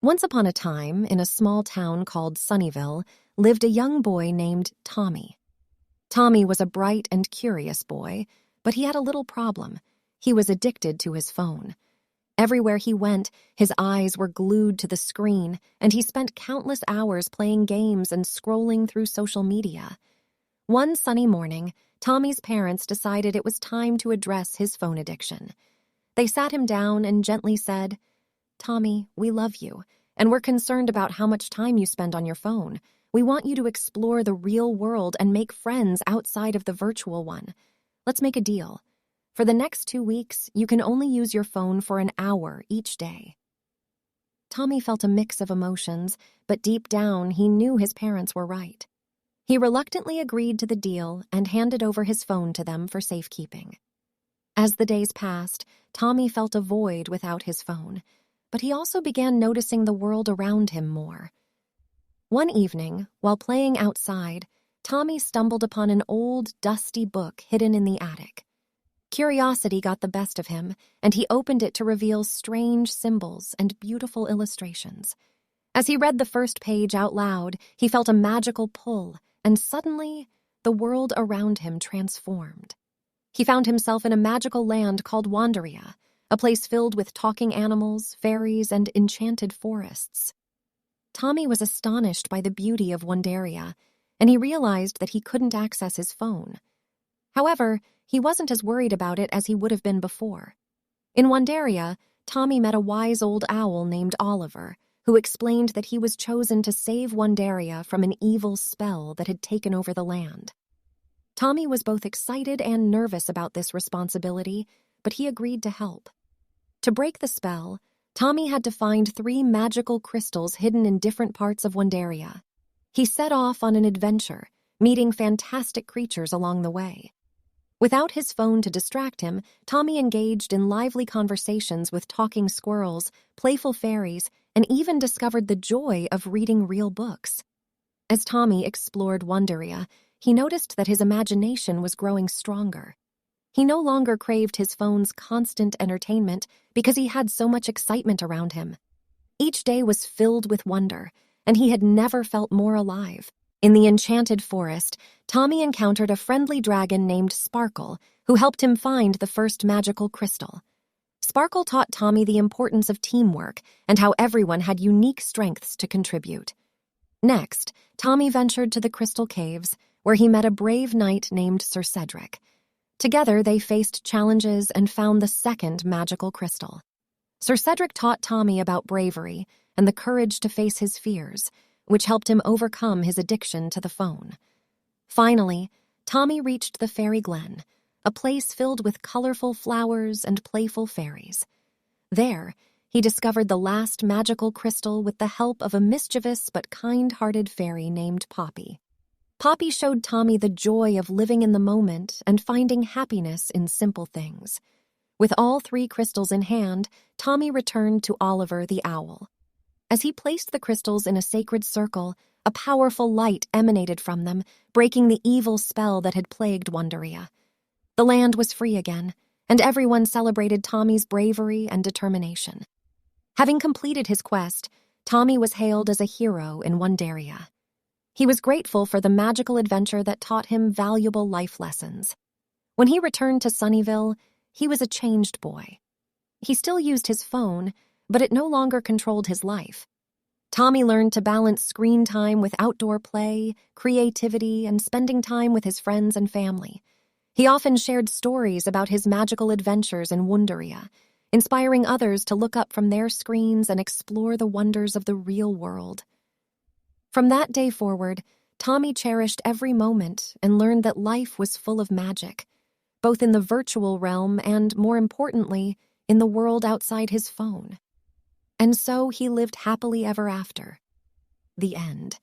Once upon a time, in a small town called Sunnyville, lived a young boy named Tommy. Tommy was a bright and curious boy, but he had a little problem. He was addicted to his phone. Everywhere he went, his eyes were glued to the screen, and he spent countless hours playing games and scrolling through social media. One sunny morning, Tommy's parents decided it was time to address his phone addiction. They sat him down and gently said, "Tommy, we love you, and we're concerned about how much time you spend on your phone. We want you to explore the real world and make friends outside of the virtual one. Let's make a deal. For the next 2 weeks, you can only use your phone for an hour each day." Tommy felt a mix of emotions, but deep down he knew his parents were right. He reluctantly agreed to the deal and handed over his phone to them for safekeeping. As the days passed, Tommy felt a void without his phone, but he also began noticing the world around him more. One evening, while playing outside, Tommy stumbled upon an old, dusty book hidden in the attic. Curiosity got the best of him, and he opened it to reveal strange symbols and beautiful illustrations. As he read the first page out loud, he felt a magical pull, and suddenly, the world around him transformed. He found himself in a magical land called Wonderia, a place filled with talking animals, fairies, and enchanted forests. Tommy was astonished by the beauty of Wonderia, and he realized that he couldn't access his phone. However, he wasn't as worried about it as he would have been before. In Wonderia, Tommy met a wise old owl named Oliver, who explained that he was chosen to save Wonderia from an evil spell that had taken over the land. Tommy was both excited and nervous about this responsibility, but he agreed to help. To break the spell, Tommy had to find 3 magical crystals hidden in different parts of Wonderia. He set off on an adventure, meeting fantastic creatures along the way. Without his phone to distract him, Tommy engaged in lively conversations with talking squirrels, playful fairies, and even discovered the joy of reading real books. As Tommy explored Wonderia, he noticed that his imagination was growing stronger. He no longer craved his phone's constant entertainment because he had so much excitement around him. Each day was filled with wonder, and he had never felt more alive. In the enchanted forest, Tommy encountered a friendly dragon named Sparkle, who helped him find the first magical crystal. Sparkle taught Tommy the importance of teamwork and how everyone had unique strengths to contribute. Next, Tommy ventured to the Crystal Caves, where he met a brave knight named Sir Cedric. Together, they faced challenges and found the second magical crystal. Sir Cedric taught Tommy about bravery and the courage to face his fears, which helped him overcome his addiction to the phone. Finally, Tommy reached the Fairy Glen, a place filled with colorful flowers and playful fairies. There, he discovered the last magical crystal with the help of a mischievous but kind-hearted fairy named Poppy. Poppy showed Tommy the joy of living in the moment and finding happiness in simple things. With all 3 crystals in hand, Tommy returned to Oliver the owl. As he placed the crystals in a sacred circle, a powerful light emanated from them, breaking the evil spell that had plagued Wonderia. The land was free again, and everyone celebrated Tommy's bravery and determination. Having completed his quest, Tommy was hailed as a hero in Wonderia. He was grateful for the magical adventure that taught him valuable life lessons. When he returned to Sunnyville, he was a changed boy. He still used his phone, but it no longer controlled his life. Tommy learned to balance screen time with outdoor play, creativity, and spending time with his friends and family. He often shared stories about his magical adventures in Wonderia, inspiring others to look up from their screens and explore the wonders of the real world. From that day forward, Tommy cherished every moment and learned that life was full of magic, both in the virtual realm and, more importantly, in the world outside his phone. And so he lived happily ever after. The end.